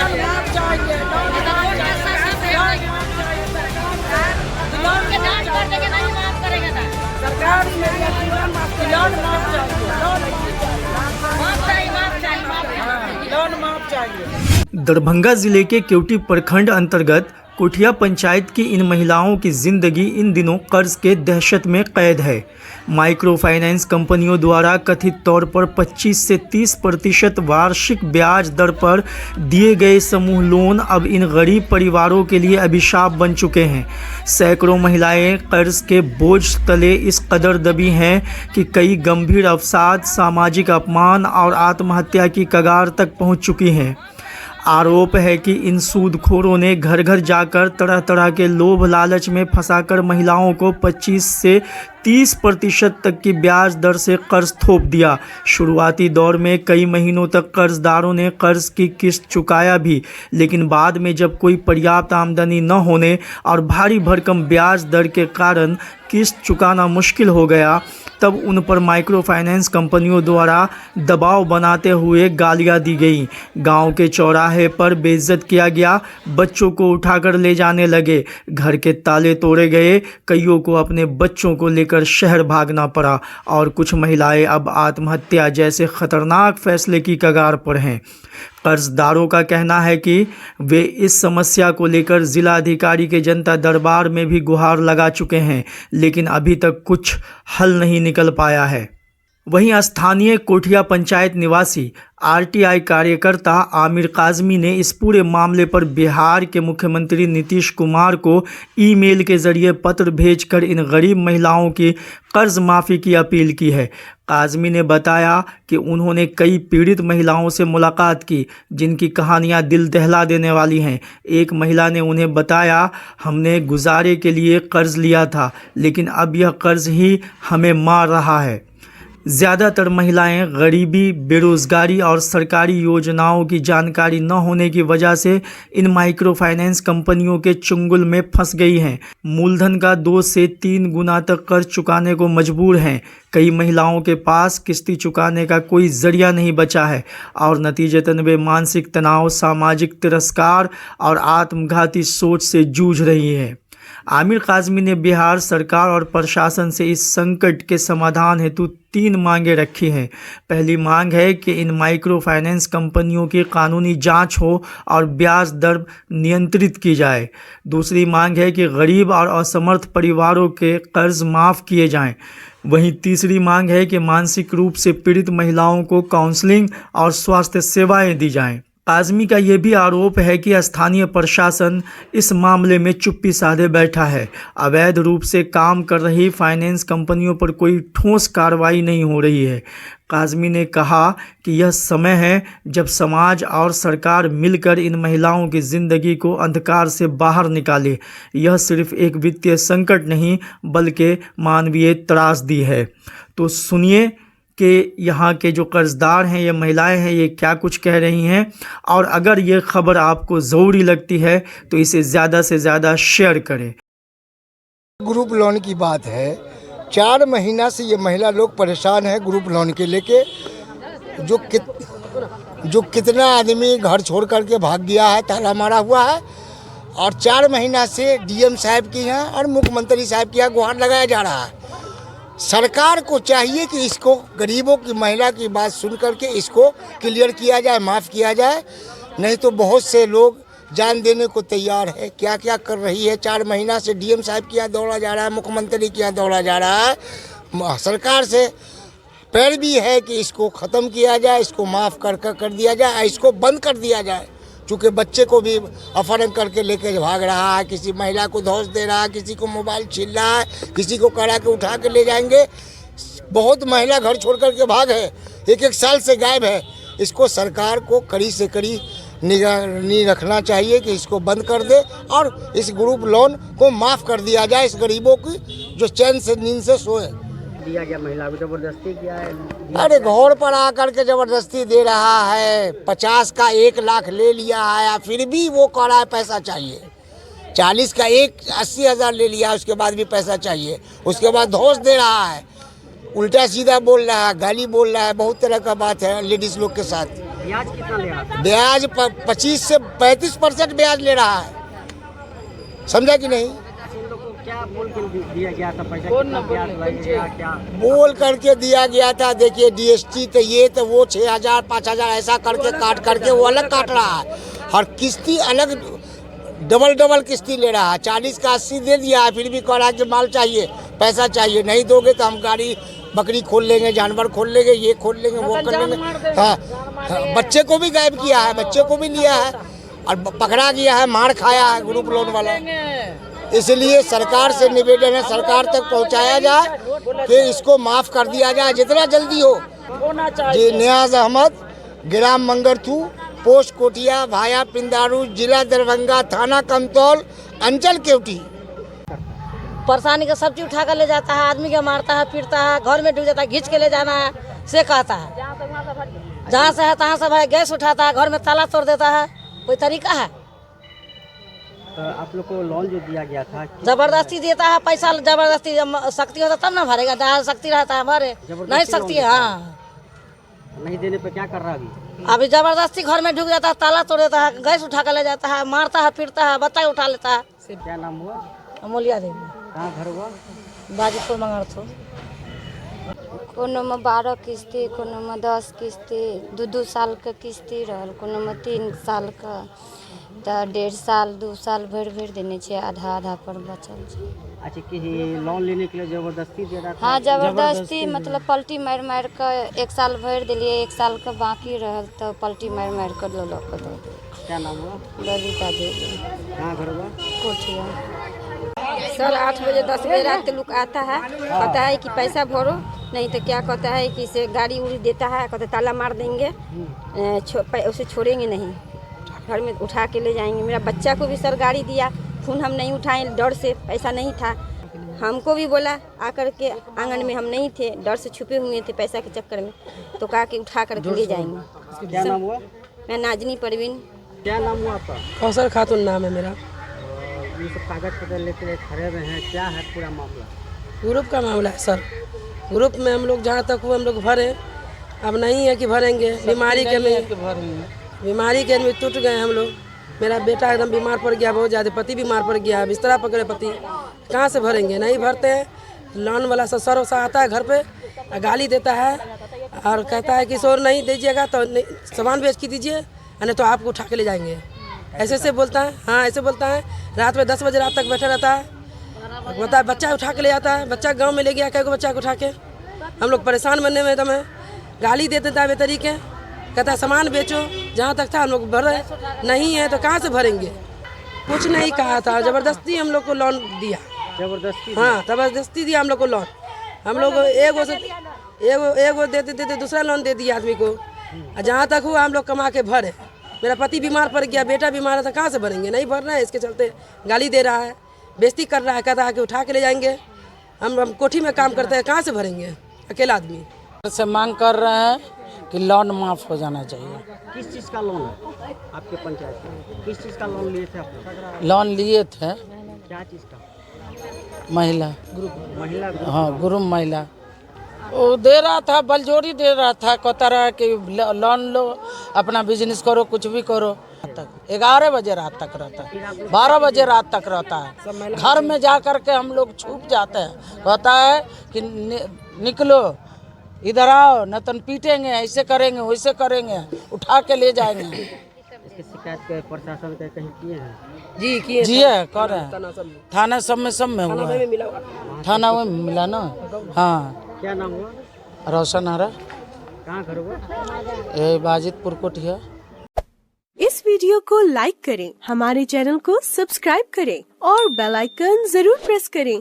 Loan माफ चाहिए, loan के जांच कर देंगे, नहीं माफ करेंगे ना। सरकार मेरी लोन माफ चाहिए, माफ चाहिए। लोन माफ चाहिए। दरभंगा जिले के केवटी प्रखंड अंतर्गत कोठिया पंचायत की इन महिलाओं की जिंदगी इन दिनों कर्ज के दहशत में कैद है। माइक्रो फाइनेंस कंपनियों द्वारा कथित तौर पर 25 से 30% वार्षिक ब्याज दर पर दिए गए समूह लोन अब इन गरीब परिवारों के लिए अभिशाप बन चुके हैं। सैकड़ों महिलाएं कर्ज के बोझ तले इस कदर दबी हैं कि कई गंभीर अवसाद, सामाजिक अपमान और आत्महत्या की कगार तक पहुंच चुकी हैं। आरोप है कि इन सूदखोरों ने घर घर जाकर तरह तरह के लोभ लालच में फंसाकर महिलाओं को 25 से 30% तक की ब्याज दर से कर्ज थोप दिया। शुरुआती दौर में कई महीनों तक कर्जदारों ने कर्ज की किस्त चुकाया भी, लेकिन बाद में जब कोई पर्याप्त आमदनी न होने और भारी भरकम ब्याज दर के कारण किस्त चुकाना मुश्किल हो गया, तब उन पर माइक्रो फाइनेंस कंपनियों द्वारा दबाव बनाते हुए गालियां दी गई। गांव के चौराहे पर बेइज्जत किया गया, बच्चों को उठाकर ले जाने लगे, घर के ताले तोड़े गए, कईयों को अपने बच्चों को लेकर शहर भागना पड़ा और कुछ महिलाएं अब आत्महत्या जैसे खतरनाक फैसले की कगार पर हैं। कर्जदारों का कहना है कि वे इस समस्या को लेकर जिला अधिकारी के जनता दरबार में भी गुहार लगा चुके हैं, लेकिन अभी तक कुछ हल नहीं निकल पाया है। वहीं स्थानीय कोठिया पंचायत निवासी आरटीआई कार्यकर्ता आमिर काजमी ने इस पूरे मामले पर बिहार के मुख्यमंत्री नीतीश कुमार को ईमेल के जरिए पत्र भेजकर इन गरीब महिलाओं की कर्ज माफ़ी की अपील की है। काजमी ने बताया कि उन्होंने कई पीड़ित महिलाओं से मुलाकात की, जिनकी कहानियां दिल दहला देने वाली हैं। एक महिला ने उन्हें बताया, हमने गुजारे के लिए कर्ज लिया था, लेकिन अब यह कर्ज ही हमें मार रहा है। ज़्यादातर महिलाएं गरीबी, बेरोज़गारी और सरकारी योजनाओं की जानकारी न होने की वजह से इन माइक्रो फाइनेंस कंपनियों के चुंगल में फंस गई हैं। मूलधन का 2 से 3 गुना तक कर्ज चुकाने को मजबूर हैं। कई महिलाओं के पास किस्ती चुकाने का कोई ज़रिया नहीं बचा है और नतीजतन वे मानसिक तनाव, सामाजिक तिरस्कार और आत्मघाती सोच से जूझ रही हैं। आमिर काजमी ने बिहार सरकार और प्रशासन से इस संकट के समाधान हेतु 3 मांगें रखी हैं। पहली मांग है कि इन माइक्रो फाइनेंस कंपनियों की कानूनी जांच हो और ब्याज दर नियंत्रित की जाए। दूसरी मांग है कि गरीब और असमर्थ परिवारों के कर्ज माफ़ किए जाएं। वहीं तीसरी मांग है कि मानसिक रूप से पीड़ित महिलाओं को काउंसलिंग और स्वास्थ्य सेवाएं दी जाएं। काजमी का यह भी आरोप है कि स्थानीय प्रशासन इस मामले में चुप्पी साधे बैठा है। अवैध रूप से काम कर रही फाइनेंस कंपनियों पर कोई ठोस कार्रवाई नहीं हो रही है। काजमी ने कहा कि यह समय है जब समाज और सरकार मिलकर इन महिलाओं की ज़िंदगी को अंधकार से बाहर निकाले। यह सिर्फ एक वित्तीय संकट नहीं, बल्कि मानवीय त्रासदी है। तो सुनिए कि यहाँ के जो कर्जदार हैं, ये महिलाएं हैं, ये क्या कुछ कह रही हैं। और अगर ये खबर आपको ज़रूरी लगती है तो इसे ज़्यादा से ज़्यादा शेयर करें। ग्रुप लोन की बात है। 4 महीना से ये महिला लोग परेशान है ग्रुप लोन के लेके। जो कितना आदमी घर छोड़ करके भाग गया है, ताला मारा हुआ है, और 4 महीना से डीएम साहब की यहाँ और मुख्यमंत्री साहब की यहाँ गुहार लगाया जा रहा है। सरकार को चाहिए कि इसको गरीबों की महिला की बात सुन करके इसको क्लियर किया जाए, माफ़ किया जाए। नहीं तो बहुत से लोग जान देने को तैयार है। क्या क्या कर रही है। 4 महीना से डीएम साहब के यहाँ दौड़ा जा रहा है, मुख्यमंत्री के यहाँ दौड़ा जा रहा है। सरकार से पैरवी है कि इसको ख़त्म किया जाए, इसको माफ़ कर दिया जाए, इसको बंद कर दिया जाए। चूँकि बच्चे को भी अपहरण करके लेके भाग रहा है, किसी महिला को धौंस दे रहा है, किसी को मोबाइल छीन रहा है, किसी को कड़ा के उठा के ले जाएंगे। बहुत महिला घर छोड़ करके भाग है, 1-1 साल से गायब है। इसको सरकार को कड़ी से कड़ी निगरानी रखना चाहिए कि इसको बंद कर दे और इस ग्रुप लोन को माफ़ कर दिया जाए। इस गरीबों की जो चैन से नींद से सोए। दिया गया महिला को जबरदस्ती किया है। अरे घर पर आकर के जबरदस्ती दे रहा है। 50 का 1 लाख ले लिया है, फिर भी वो कह रहा है पैसा चाहिए। 40 का 80,000 ले लिया, उसके बाद भी पैसा चाहिए। उसके बाद धौंस दे रहा है, उल्टा सीधा बोल रहा है, गाली बोल रहा है, बहुत तरह का बात है लेडीज़ लोग के साथ। ब्याज कितना ले रहा था? ब्याज 25 से 35% ब्याज ले रहा है, समझा कि नहीं? इन लोग को क्या बोल के दिया गया था? पैसा कितना ब्याज लगेगा क्या? बोल करके दिया गया था, देखिए DST तो ये तो वो 6,000 5,000 ऐसा करके काट करके वो अलग काट रहा है, और किस्ती अलग डबल किस्ती ले रहा है। 40 का 80 दे दिया है, फिर भी कह रहा है कि माल चाहिए, पैसा चाहिए, नहीं दोगे तो हम गाड़ी बकरी खोल लेंगे, जानवर खोल लेंगे, ये खोल लेंगे, वो कर लेंगे। हाँ, बच्चे को भी गायब किया है, बच्चे को भी लिया है और पकड़ा गया है, मार खाया है ग्रुप लोन वाला। इसलिए सरकार से निवेदन है, सरकार तक पहुंचाया जाए कि इसको माफ कर दिया जाए जितना जल्दी हो। होना चाहिए। जी, नियाज अहमद, ग्राम मंगरथू, पोस्ट कोटिया, भाया पिंदारू, जिला दरभंगा, थाना कमतौल, अंचल केवटी। परेशानी का सब चीज उठा कर ले जाता है, आदमी के मारता है, पीटता है, घर में डूब जाता है, घींच के ले जाना है से कहता है। जहाँ से है तहाँ से भाई गैस उठाता है, घर में ताला तोड़ देता है। कोई तरीका है? तो आप लोग को लोन जो दिया गया था जबरदस्ती देता है पैसा, जबरदस्ती। शक्ति होता तब ना भरेगा, जहाँ शक्ति रहता है भरे, नहीं शक्ति है। हाँ, नहीं देने पे क्या कर रहा है अभी जबरदस्ती घर में ढुक जाता है, ताला तोड़ देता है, गैस उठा कर ले जाता है, मारता है, पीटता है, बच्चा उठा लेता है। क्या नाम हुआ? अमूलिया देवी, कहाँ घर हुआ? बाजीपुर मंगरथू। कोनो में 12 किस्ती, कोनो में 10 किस्ती, 2 साल के किस्ती रहल, कोनो में 3 साल का, तो 1.5 साल 2 साल भरि देने छे, आधा पर बचल छे। अच्छा, कि लोन लेने के लिए जबरदस्ती दे रहा था? हाँ, जबरदस्ती मतलब पलटी मार के 1 साल भरि दिलिए, 1 साल का बाकी रहल तो पलटी मार के लो के दे दिए। क्या नाम हुआ? ललिता देवी, कहाँ घर हुआ? कोठिया। सर 8 बजे 10 बजे रात के लोग आता है, कहता है कि पैसा भरो, नहीं तो क्या कहता है कि से गाड़ी उड़ी देता है, कहते ताला मार देंगे, उसे छोड़ेंगे नहीं, घर में उठा के ले जाएंगे। मेरा बच्चा को भी सर गाड़ी दिया, फोन हम नहीं उठाए डर से, पैसा नहीं था। हमको भी बोला आकर के, आंगन में हम नहीं थे, डर से छुपे हुए थे पैसा के चक्कर में, तो कहा कि उठा कर ले जाएंगे। क्या नाम हुआ? मैं नाजनी परवीन। क्या नाम हुआ आपका? कौसर खातून नाम है मेरा। ये सब कागज पत्र लेकर खड़े रहे हैं, क्या है पूरा मामला? ग्रुप का मामला है सर। ग्रुप में हम लोग जहाँ तक हुए हम लोग भरे, अब नहीं है कि भरेंगे। बीमारी के में टूट गए हम लोग। मेरा बेटा एकदम बीमार पड़ गया, बहुत ज़्यादा, पति बीमार पड़ गया, बिस्तरा पकड़े पति, कहाँ से भरेंगे? नहीं भरते हैं। लोन वाला सर आता है घर पे, गाली देता है और कहता है कि सर नहीं दीजिएगा तो सामान बेच के दीजिए, नहीं तो आपको उठा के ले जाएंगे, ऐसे बोलता है। हाँ, ऐसे बोलता है। रात में 10 बजे रात तक बैठा रहता है, बता है बच्चा उठा के ले जाता है। बच्चा गांव में ले गया, कई को बच्चा को उठा के। हम लोग परेशान बनने में एकदम है, गाली दे देता है बेतरीके, कहता है सामान बेचो। जहाँ तक था हम लोग भरे, नहीं है तो कहाँ से भरेंगे? कुछ नहीं कहा था, ज़बरदस्ती हम लोग को लोन दिया। जबरदस्ती? हाँ, ज़बरदस्ती दिया हम लोग को लोन। हम लोग एगो देते दूसरा लोन दे दिया आदमी को। जहाँ तक हुआ हम लोग कमा के भरे। मेरा पति बीमार पड़ गया, बेटा बीमार है, तो कहाँ से भरेंगे? नहीं भरना है, इसके चलते गाली दे रहा है, बेइज्जती कर रहा है, कहता है कि उठा के ले जाएंगे। हम कोठी में काम करते हैं, कहाँ से भरेंगे अकेला आदमी? से मांग कर रहे हैं कि लोन माफ हो जाना चाहिए। किस चीज़ का लोन है आपके पंचायत में? किस चीज़ का लोन लिए थे आप लोग? लोन लिए थे क्या चीज़ का? महिला महिला ग्रुप? हाँ, ग्रुप महिला। वो दे रहा था, बलजोरी दे रहा था, कहता रहा कि लोन लो, अपना बिजनेस करो, कुछ भी करो। 11 बजे रात तक रहता है, 12 बजे रात तक रहता है। घर में जा कर के हम लोग छुप जाते हैं, कहता है कि निकलो, इधर आओ, न तो पीटेंगे, ऐसे करेंगे, वैसे करेंगे, उठा के ले जाएंगे। इसके शिकायत के प्रशासन के कहीं किए हैं? जी किए, जी है, कर रहे हैं। थाना सब में हुआ है, थाना में मिला ना। हाँ। क्या नाम हुआ? रोशन हरा। कहाँ घर हुआ? ये बाजितपुर कोठिया। इस वीडियो को लाइक करें, हमारे चैनल को सब्सक्राइब करें और बेल आइकन जरूर प्रेस करें